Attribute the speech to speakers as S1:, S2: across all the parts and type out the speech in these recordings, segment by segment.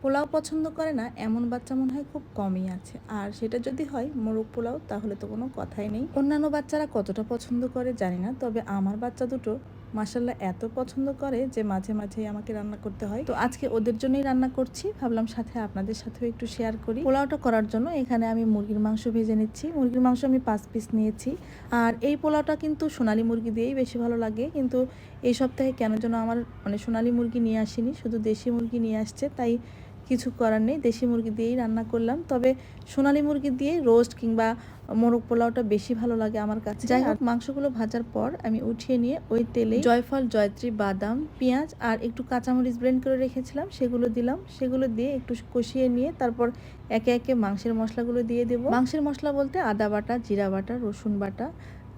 S1: পোলাও পছন্দ করে না এমন বাচ্চা মনে হয় খুব কমই আছে। আর সেটা যদি হয় মোরগ পোলাও তাহলে তো কোনো কথাই নেই। অন্যান্য বাচ্চারা কতটা পছন্দ করে জানি না, তবে আমার বাচ্চা দুটো মাশাল্লাহ এত পছন্দ করে যে মাঝে মাঝে আমাকে রান্না করতে হয়। তো আজকে ওদের জন্যই রান্না করছি, ভাবলাম সাথে আপনাদের সাথেও একটু শেয়ার করি। পোলাওটা করার জন্য এখানে আমি মুরগির মাংস ভেজে নিচ্ছি। মুরগির মাংস আমি 5 পিস নিয়েছি। আর এই পোলাওটা কিন্তু সোনালী মুরগি দিয়েই বেশি ভালো লাগে, কিন্তু এই সপ্তাহে কেন যেন আমার সোনালী মুরগি নিয়ে আসেনি, শুধু দেশি মুরগি নিয়ে আসছে। তাই কিছু করার নেই, দেশি মুরগি দিয়েই রান্না করলাম। তবে সোনালী মুরগি দিয়ে রোস্ট কিংবা মোরগ পোলাওটা বেশি ভালো লাগে আমার কাছে। যাই হোক, মাংসগুলো ভাজার পর আমি উঠিয়ে নিয়ে ওই তেলে জয়ফল, জয়ত্রী, বাদাম, পেঁয়াজ আর একটু কাঁচামরিচ ব্লেন্ড করে রেখেছিলাম সেগুলো দিলাম। সেগুলো দিয়ে একটু কষিয়ে নিয়ে তারপর একে একে মাংসের মশলাগুলো দিয়ে দেবো। মাংসের মশলা বলতে আদা বাটা, জিরা বাটা, রসুন বাটা,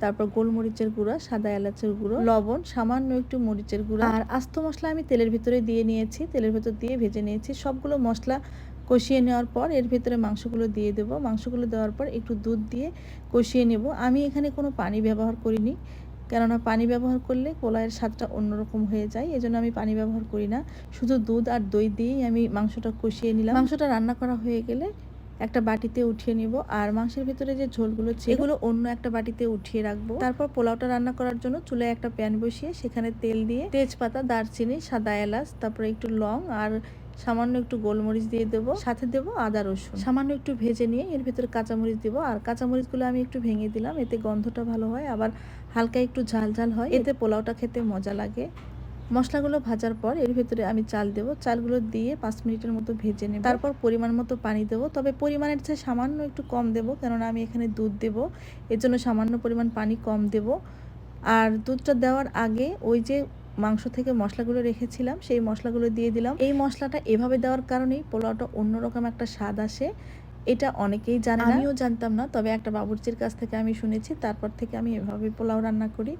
S1: তারপর গোলমরিচের গুঁড়া, সাদা এলাচের গুঁড়ো, লবণ, সামান্য একটু মরিচের গুঁড়া আর আস্ত মশলা আমি তেলের ভিতরে দিয়ে নিয়েছি। তেলের ভিতর দিয়ে ভেজে নিয়েছি। সবগুলো মশলা কষিয়ে নেওয়ার পর এর ভিতরে মাংসগুলো দিয়ে দেবো। মাংসগুলো দেওয়ার পর একটু দুধ দিয়ে কষিয়ে নেব। আমি এখানে কোনো পানি ব্যবহার করিনি, কেননা পানি ব্যবহার করলে পোলাওয়ের স্বাদটা অন্যরকম হয়ে যায়। এজন্য আমি পানি ব্যবহার করি না, শুধু দুধ আর দই দিয়েই আমি মাংসটা কষিয়ে নিলাম। মাংসটা রান্না করা হয়ে গেলে একটা বাটিতে উঠিয়ে নিব, আর মাংসের ভিতরে যে ঝোলগুলো ছিল এগুলো অন্য একটা বাটিতে উঠিয়ে রাখবো। তারপর পোলাওটা রান্না করার জন্য চুলায় একটা প্যান বসিয়ে সেখানে তেল দিয়ে তেজপাতা, দারচিনি, সাদা এলাচ, তারপরে একটু লং আর সামান্য একটু গোলমরিচ দিয়ে দেবো, সাথে দেবো আদা রসুন। সামান্য একটু ভেজে নিয়ে এর ভিতরে কাঁচামরিচ দেবো, আর কাঁচামরিচগুলো আমি একটু ভেঙে দিলাম, এতে গন্ধটা ভালো হয়, আবার হালকা একটু ঝাল ঝাল হয়, এতে পোলাওটা খেতে মজা লাগে। মশলাগুলো ভাজার পর এর ভিতরে আমি চাল দেবো। চালগুলো দিয়ে 5 মিনিটের মতো ভেজে নেব। তারপর পরিমাণ মতো পানি দেবো, তবে পরিমাণের চেয়ে সামান্য একটু কম দেবো, কেননা আমি এখানে দুধ দেবো, এর জন্য সামান্য পরিমাণ পানি কম দেবো। আর দুধটা দেওয়ার আগে ওই যে মাংস থেকে মশলাগুলো রেখেছিলাম সেই মশলাগুলো দিয়ে দিলাম। এই মশলাটা এভাবে দেওয়ার কারণেই পোলাওটা অন্যরকম একটা স্বাদ আসে। এটা অনেকেই জানে না, আমিও জানতাম না, তবে একটা বাবুর্চির কাছ থেকে আমি শুনেছি, তারপর থেকে আমি এভাবে পোলাও রান্না করি।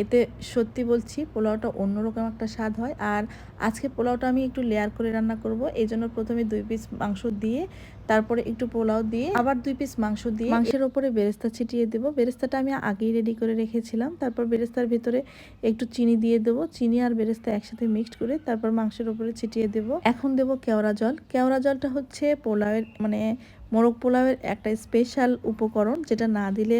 S1: এতে সত্যি বলছি পোলাওটা অন্যরকম একটা স্বাদ হয়। আর আজকে পোলাওটা আমি একটু লেয়ার করে রান্না করব, এই জন্য প্রথমে 2 পিস মাংস দিয়ে তারপরে একটু পোলাও দিয়ে আবার 2 পিস মাংস দিয়ে মাংসের ওপরে বেরেস্তা ছিটিয়ে দেবো। বেরেস্তাটা আমি আগেই রেডি করে রেখেছিলাম। তারপর বেরেস্তার ভিতরে একটু চিনি দিয়ে দেবো। চিনি আর বেরেস্তা একসাথে মিক্সড করে তারপর মাংসের ওপরে ছিটিয়ে দেবো। এখন দেবো কেওড়া জল। কেওড়া জলটা হচ্ছে পোলাওয়ের মোরগ পোলাওয়ের একটা স্পেশাল উপকরণ, যেটা না দিলে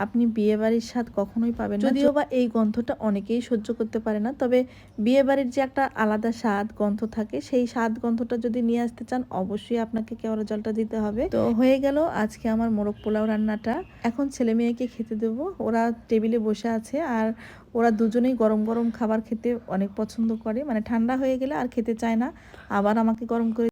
S1: আপনি বিয়েবাড়ির স্বাদ কখনোই পাবেন না। যদিও বা এই গন্ধটা অনেকেই সহ্য করতে পারে না, তবে বিয়েবাড়ির যে একটা আলাদা স্বাদ গন্ধ থাকে, সেই স্বাদ গন্ধটা যদি নিয়ে আসতে চান অবশ্যই আপনাকে কেওড়া জলটা দিতে হবে। তো হয়ে গেল আজকে আমার মোরগ পোলাও রান্নাটা। এখন ছেলে মেয়েকে খেতে দেবো। ওরা টেবিলে বসে আছে, আর ওরা দুজনেই গরম গরম খাবার খেতে অনেক পছন্দ করে, ঠান্ডা হয়ে গেলে আর খেতে চায় না, আবার আমাকে গরম করে